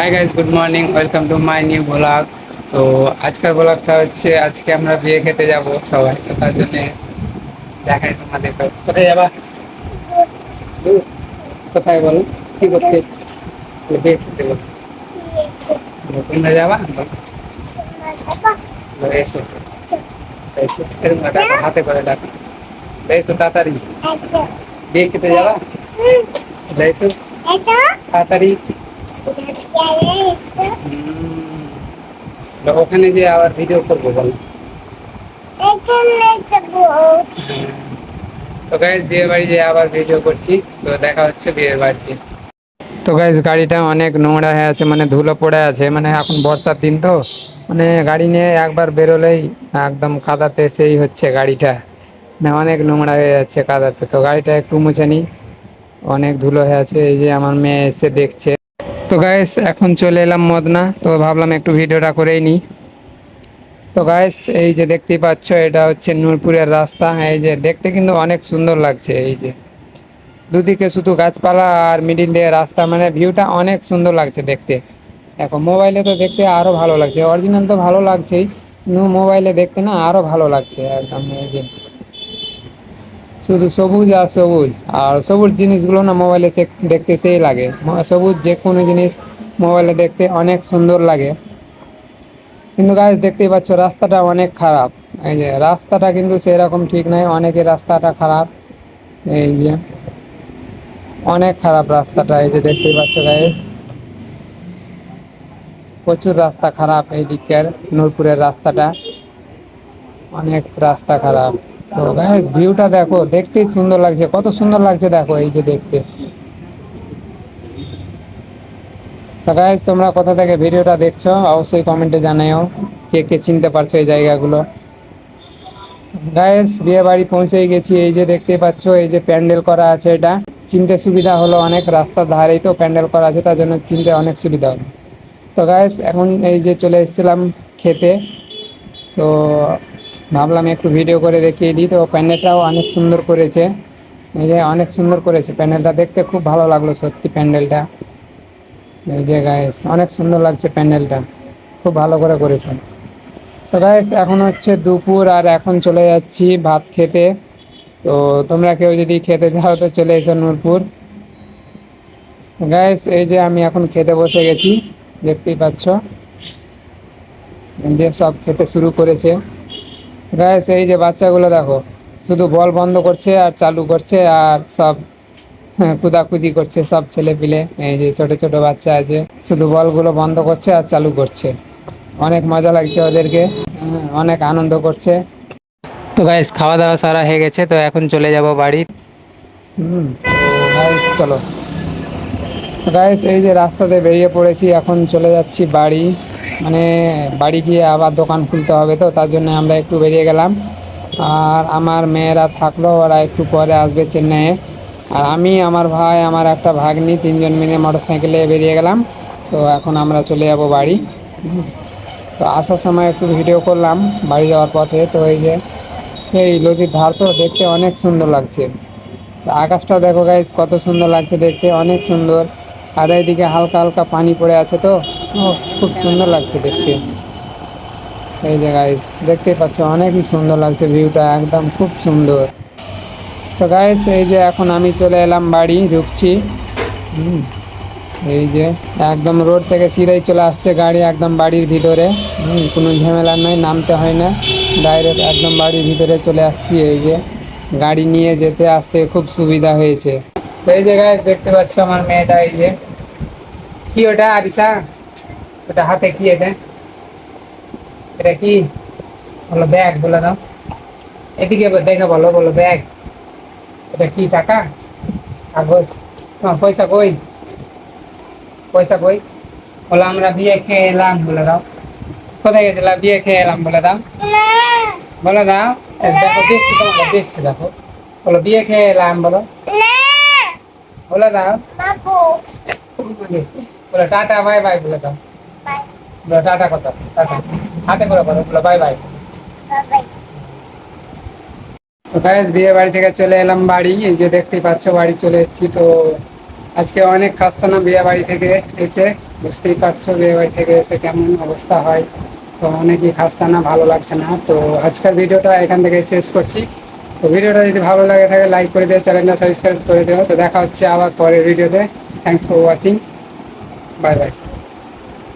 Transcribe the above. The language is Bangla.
Hi guys, good morning, welcome to my new blog. তো আজকের ব্লগটা হচ্ছে আজকে আমরা বিয়ে খেতে যাব সবাই, তো তার জন্য দেখাই তোমাদের। কোথায় যাবা? দূর? কোথায় বলো, কি করতে? বিয়ে খেতে বলো। তোমরা যাবা? এসো এসো, এরকম ডাকো, হাতে করে ডাকো। এসো তাড়াতাড়ি, বিয়ে খেতে যাবা? এসো তাড়াতাড়ি। ওখানে যে আবার ভিডিও করবো বলো। তো গাইজ বিয়ে বাড়ি যে আবার ভিডিও করছি, তো দেখা হচ্ছে বিয়ের বাড়িতে। তো গাইজ গাড়িটা অনেক নোংরা হয়ে আছে, মানে ধুলো পড়ে আছে, মানে এখন বর্ষার দিন তো, মানে গাড়ি নিয়ে একবার বেরোলেই একদম কাদাতে সেই হচ্ছে গাড়িটা, মানে অনেক নোংরা হয়ে যাচ্ছে কাদাতে। তো গাড়িটা একটু মুছে নিই, অনেক ধুলো হয়ে আছে। এই যে আমার মেয়ে এসে দেখছে। তো গাইস এখন চলে এলাম মদনা, তো ভাবলাম একটু ভিডিওটা করেই নিই। তো গাইস এই যে দেখতেই পাচ্ছ, এটা হচ্ছে নূরপুরের রাস্তা। এই যে দেখতে কিন্তু অনেক সুন্দর লাগছে। এই যে দুদিকে শুধু গাছপালা আর মিডিল দিয়ে রাস্তা, মানে ভিউটা অনেক সুন্দর লাগছে দেখতে। দেখো মোবাইলে তো দেখতে আরো ভালো লাগছে, অরিজিনাল তো ভালো লাগছেই, কিন্তু মোবাইলে দেখতে না আরো ভালো লাগছে একদম। এই যে শুধু সবুজ আর সবুজ, আর সবুজ জিনিসগুলো না মোবাইলে দেখতে সেই লাগে। সবুজ যে কোনো জিনিস মোবাইলে দেখতে অনেক সুন্দর লাগে। কিন্তু গাইস দেখতেই পাচ্ছ রাস্তাটা অনেক খারাপ। এই যে রাস্তাটা কিন্তু সেরকম ঠিক নয়, অনেকের রাস্তাটা খারাপ। এই যে অনেক খারাপ রাস্তাটা, এই যে দেখতেই পাচ্ছ গাইস, প্রচুর রাস্তা খারাপ এই দিকের নূরপুরের রাস্তাটা, অনেক রাস্তা খারাপ। তো গাইস ভিউটা দেখো, দেখতেই সুন্দর লাগছে, কত সুন্দর লাগছে দেখো এই যে দেখতে। তো গাইস তোমরা কোথা থেকে ভিডিওটা দেখছো অবশ্যই কমেন্টে জানাও, কে কে চিনতে পারছো এই জায়গাগুলো। গাইস বিয়ে বাড়ি পৌঁছেই গেছি। এই যে দেখতে পাচ্ছ, এই যে প্যান্ডেল করা আছে, এটা চিনতে সুবিধা হলো অনেক, রাস্তার ধারেই তো প্যান্ডেল করা আছে, তার জন্য চিনতে অনেক সুবিধা হলো। তো গাইস এখন এই যে চলে এসেছিলাম খেতে, তো ভাবলাম একটু ভিডিও করে দেখিয়ে দিই। তো প্যান্ডেলটাও অনেক সুন্দর করেছে, এই যে অনেক সুন্দর করেছে প্যান্ডেলটা, দেখতে খুব ভালো লাগলো সত্যি প্যান্ডেলটা। এই যে গাইস অনেক সুন্দর লাগছে প্যান্ডেলটা, খুব ভালো করে করেছে। তো গাইস এখন হচ্ছে দুপুর, আর এখন চলে যাচ্ছি ভাত খেতে। তো তোমরা কেউ যদি খেতে চাও তো চলে এসো নূরপুর। গাইস এই যে আমি এখন খেতে বসে গেছি, দেখতেই পাচ্ছ যে সব খেতে শুরু করেছে। গাইস এই যে বাচ্চাগুলো দেখো, শুধু বল বন্ধ করছে আর চালু করছে, আর সব কুদাকুদি করছে সব ছেলে পিলে। এই যে ছোট ছোট বাচ্চা আছে, শুধু বলগুলো বন্ধ করছে আর চালু করছে, অনেক মজা লাগছে ওদেরকে, অনেক আনন্দ করছে। তো গাইস খাওয়া দাওয়া সারা হয়ে গেছে, তো এখন চলে যাব বাড়ি। তো গাইস চলো। তো গাইস এই যে রাস্তাতে বেরিয়ে পড়েছি, এখন চলে যাচ্ছি বাড়ি, মানে বাড়ি গিয়ে আবার দোকান খুলতে হবে, তো তার জন্য আমরা একটু বেরিয়ে গেলাম। আর আমার মেয়েরা থাকলো, ওরা একটু পরে আসবে চেন্নাইয়ে। আর আমি, আমার ভাই, আমার একটা ভাগ্নি, তিনজন মিলে মোটর সাইকেলে বেরিয়ে গেলাম। তো এখন আমরা চলে যাব বাড়ি। তো আসার সময় একটু ভিডিও করলাম বাড়ি যাওয়ার পথে। তো এই যে সেই নদীর ধার, তো দেখতে অনেক সুন্দর লাগছে। আকাশটা দেখো গাইস, কত সুন্দর লাগছে দেখতে, অনেক সুন্দর। আর এইদিকে হালকা হালকা পানি পড়ে আছে, তো খুব সুন্দর লাগছে দেখতে। এই যে গাইস দেখতেই পাচ্ছ, অনেকই সুন্দর লাগছে ভিউটা, একদম খুব সুন্দর। তো গাইস এই যে এখন আমি চলে এলাম বাড়ি, ঢুকছি। হুম, এই যে একদম রোড থেকে সিধাই চলে আসছে গাড়ি একদম বাড়ির ভিতরে। কোনো ঝামেলা নাই, নামতে হয় না, ডাইরেক্ট একদম বাড়ির ভিতরে চলে আসছি। এই যে গাড়ি নিয়ে যেতে আসতে খুব সুবিধা হয়েছে। তো এই যে গাইস দেখতে পাচ্ছ আমার মেয়েটা, এই যে কি ওটা আরিসা, ওটা হাতে কি, এটা এটা কি বলো? ব্যাগ বলে দাও, এদিকে দেখে বলো, বলো ব্যাগ। এটা কি টাকা, কাগজ? পয়সা কই, পয়সা কই? বলো আমরা বিয়ে খেয়ে এলাম বলে দাও। কোথায় গেছিলাম? বিয়ে খেয়ে এলাম বলে দাও, বলে দাও। দেখো দেখছি, তোমাকে দেখছি, দেখো বলো বিয়ে খেয়ে এলাম, বলো, বলে দাও। বলো টাটা বাই বাই বলে দাও, বলো টাটা কথা, টাটা হাতে করে বলো, বলো বাই বাই। তো গাইস বিয়ে বাড়ি থেকে চলে এলাম বাড়ি, এই যে দেখতেই পাচ্ছ বাড়ি চলে এসেছি। তো আজকে অনেক খাস্তানা বিয়ে বাড়ি থেকে এসে, বুঝতেই পারছো বিয়ে বাড়ি থেকে এসে কেমন অবস্থা হয়। তো অনেকই খাস্তানা, ভালো লাগছে না। তো আজকের ভিডিওটা এখান থেকে শেষ করছি। তো ভিডিওটা যদি ভালো লাগে থাকে লাইক করে দিও, চ্যানেলটা সাবস্ক্রাইব করে দিও। তো দেখা হচ্ছে আবার পরের ভিডিওতে। Thanks for watching. Bye bye.